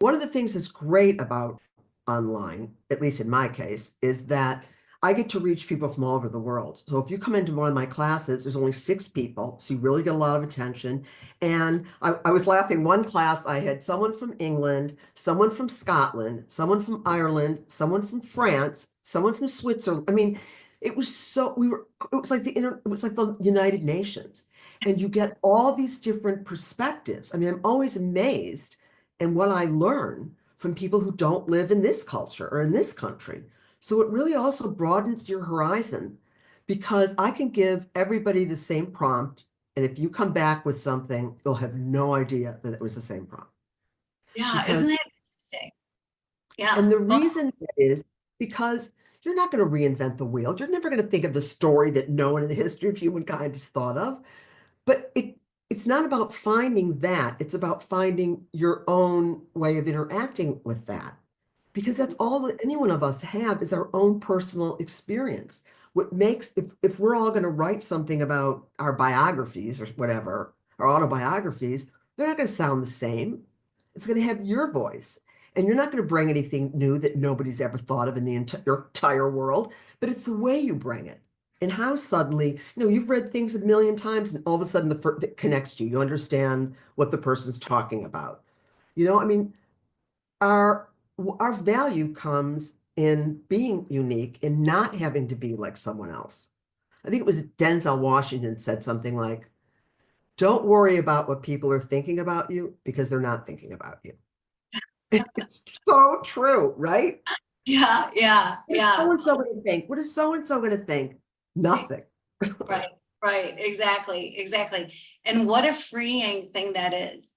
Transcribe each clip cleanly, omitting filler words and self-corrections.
one of the things that's great about online, at least in my case, is that I get to reach people from all over the world. So if you come into one of my classes, there's only 6 people, so you really get a lot of attention. And I was laughing. One class, I had someone from England, someone from Scotland, someone from Ireland, someone from France, someone from Switzerland. I mean, it was so it was like it was like the United Nations. And you get all these different perspectives. I mean, I'm always amazed and what I learn from people who don't live in this culture or in this country. So it really also broadens your horizon because I can give everybody the same prompt. And if you come back with something, they'll have no idea that it was the same prompt. Yeah, Because, isn't that interesting? Yeah. and the Well, reason is because you're not going to reinvent the wheel. You're never going to think of the story that no one in the history of humankind has thought of. But it's not about finding that. It's about finding your own way of interacting with that. Because that's all that any one of us have is our own personal experience. What makes if we're all going to write something about our biographies or whatever, our autobiographies, they're not going to sound the same. It's going to have your voice. And you're not going to bring anything new that nobody's ever thought of in the entire world, but it's the way you bring it and how suddenly, you've read things a million times and all of a sudden that connects to you. You understand what the person's talking about. I mean, our our value comes in being unique and not having to be like someone else. I think it was Denzel Washington said something like, "Don't worry about what people are thinking about you because they're not thinking about you." It's so true, right? yeah, yeah, What is yeah. so and so going to think? What is so and so going to think? Nothing. Right, right. Exactly, exactly. And what a freeing thing that is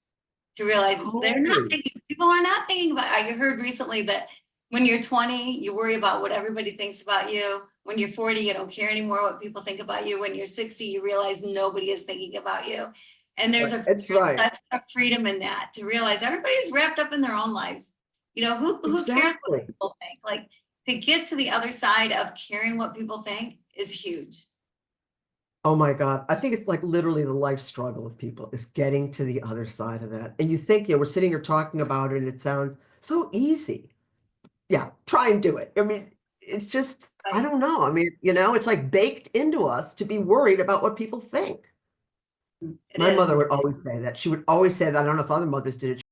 to realize they're not Totally. thinking, people are not thinking about. I heard recently that when you're 20, you worry about what everybody thinks about you. When you're 40, you don't care anymore what people think about you. When you're 60, you realize nobody is thinking about you. And Right. It's there's right. such a freedom in that to realize everybody's wrapped up in their own lives. Who cares what Exactly. people think? Like to get to the other side of caring what people think is huge. Oh my God. I think it's like literally the life struggle of people is getting to the other side of that. And you think, we're sitting here talking about it and it sounds so easy. Yeah, try and do it. I mean, it's just, I Right. don't know. I mean, it's like baked into us to be worried about what people think. It My is. mother would always say that. She would always say that. I don't know if other mothers did it.